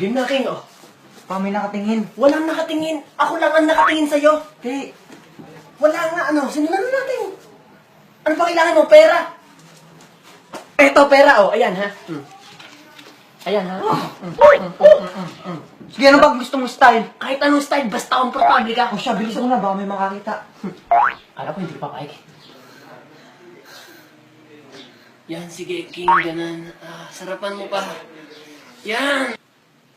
Game na, King, oh. Pa may nakatingin. Walang nakatingin. Ako lang ang nakatingin sa'yo. Di, Wala nga, ano. Simulan na natin. Ano pa kailangan mo? Pera. Eto, pera, oh. Ayan, ha. Ayan, ha. sige, ano ba gusto mong style? Kahit anong style, basta komportable ka. O siya, bilis mo na, baka may makakita. Kala ko hindi pa paik. Yan, sige, King, ganun. Sarapan mo pa. Yan.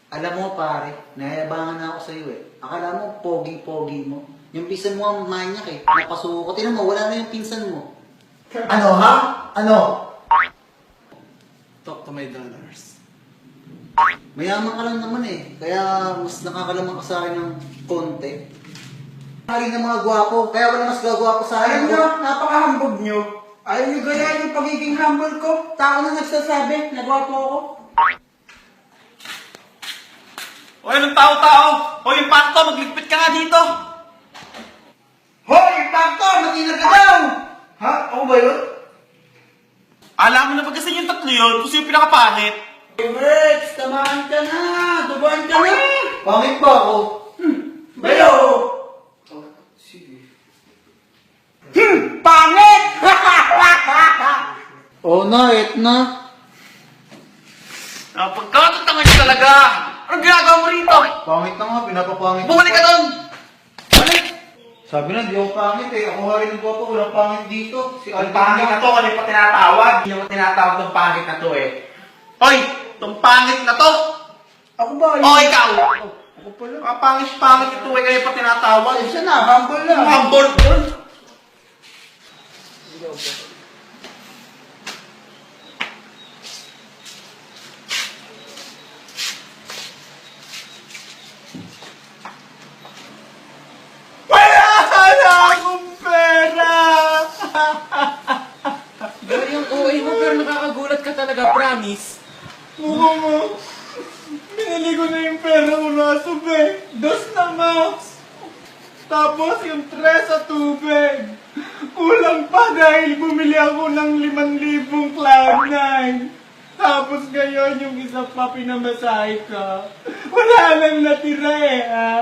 Alam mo pare, nayabangan na ako sa'yo eh. Akala mo, pogi-pogi mo. Yung pinsan mo ang manyak eh. Napasuko ko. Tinan mo, wala na yung pinsan mo. Ano ha? Ano? Talk to my dollars. Mayaman ka lang naman eh. Kaya mas nakakalaman ka sa akin ng konti. Maring ng mga gwapo, kaya wala mas gagwapo sa akin. Alam nyo, napaka-humble nyo. Ayaw nyo gayahin yung pagiging humble ko. Tao na nagsasabi, nagwapo ako. O anong tao-tao? O yung pakto, magligpit ka nga dito! Hoy, Pakto! Mag-inag ka daw! Ha? Ako ba yun? Alam mo na ba kasi yung tatlo yun kung sino yung pinakapangit? Hey, Rex! Tamaan ka na! Dubuan ka na! Pangit ba ako? Bayo! Pangit! Oo na, na. Pagkakatangan niyo talaga! Anong ginagawa mo rito? Pangit na nga, pinapapangit. Bumalik ka doon! Balik! Sabi na, di ako pangit eh. Ako nga rin ng gwapo, walang pangit dito. Si Ang pangit na to, ano yung pa tinatawag? Hindi mo tinatawag ng pangit na to eh. Hoy! Itong pangit na to! Ako ba yun? O ikaw! Ako pala. Ang pangit ito eh, kaya pa tinatawag. Siya na, humble na. Humble ko! Wala na akong pera! Gawin yung OA mo, pero nakakagulat ka talaga, promise. Mukha mo. Binili ko na yung pera ko na tubig. Dos na max. Tapos yung tres sa tubig. Kulang pa dahil bumili ako ng 5,000 Cloud9. Tapos ngayon yung isa pa pinamasahe ka. Wala nang natira eh, ha?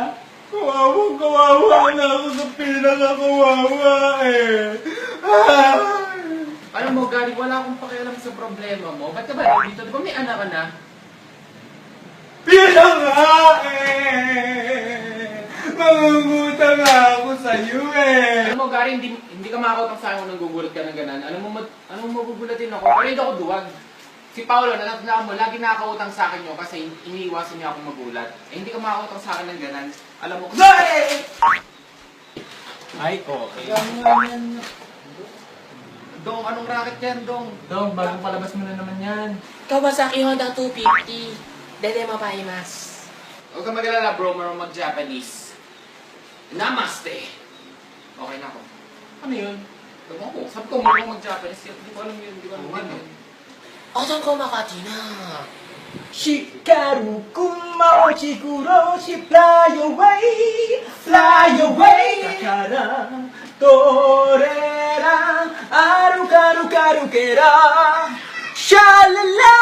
Kawawa na ako sa pinaka-kawawa eh. Alam mo, Gary, wala akong pakialam sa problema mo. Ba't ka ba dito? Di ba may anak ka na? Pila nga eh! Mangungutang ako sa'yo eh! Alam mo, Gary, hindi ka makakautang sa akin kung nanggugulat ka ng ganan. Alam mo mabubulatin ako. Pero hindi ako duwag. Si Paolo, natatandaan mo, lagi nakakautang sa akin yun kasi iniiwasan niya akong magulat. Eh, hindi ka makakautang sa akin ng ganan. Alam mo, Ay, okay. Dong, anong racket yan, Dong? Dong, bagong palabas mo na naman yan. Kawasaki Honda 250. Dede mapaimas. Huwag ka mag-alala, bro, marunong mag-Japanese. Namaste. Okay na ako. Ano yun? Tama ko. Sabi ko marunong mag-Japanese. Hindi ko alam yun. Hindi ko alam yun. Oton ko makati na. Shikaru kumauchikuro shi fly away Takara torera aru karu karu kera Shalala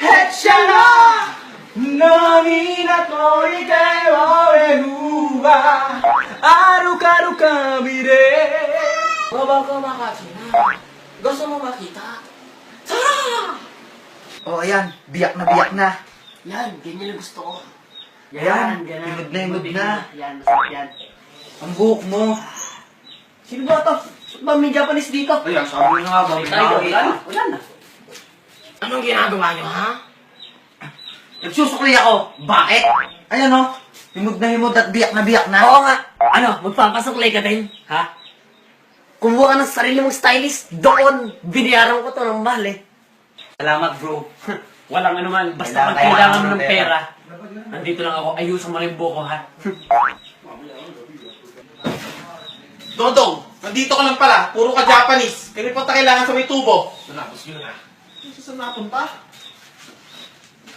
hechara Nami na torite oreru wa aru karu kabire Baba ko makati na. Gusto mo makita? Tara! O ayan, biyak na. Yan, ganyan yung gusto ko. Yan, ganun. himod na. Yan, masarap yan. Ang buhok mo. Sino ba ito? Ba't ba may Japanese dito? Ayan, sabi nga ba? Wala na. Anong ginagawa nyo, ha? Nagsusukli ako. Bakit? Ayan o. Himod at biyak na. Oo nga. Ano, magpapasuklay ka din, ha? Kumuha ka ng sarili mong stylist. Doon, biniyaran ko to ng mahal eh. Salamat, bro. Walang anuman. Basta pag Kailangan kailangan mo ng ng pera, nandito lang ako. Ayusan mo rin buko, ha? Dodong, nandito ka lang pala. Puro ka Japanese. Kaya pa kailangan sa may tubo. Tapos yun na. Saan napunta?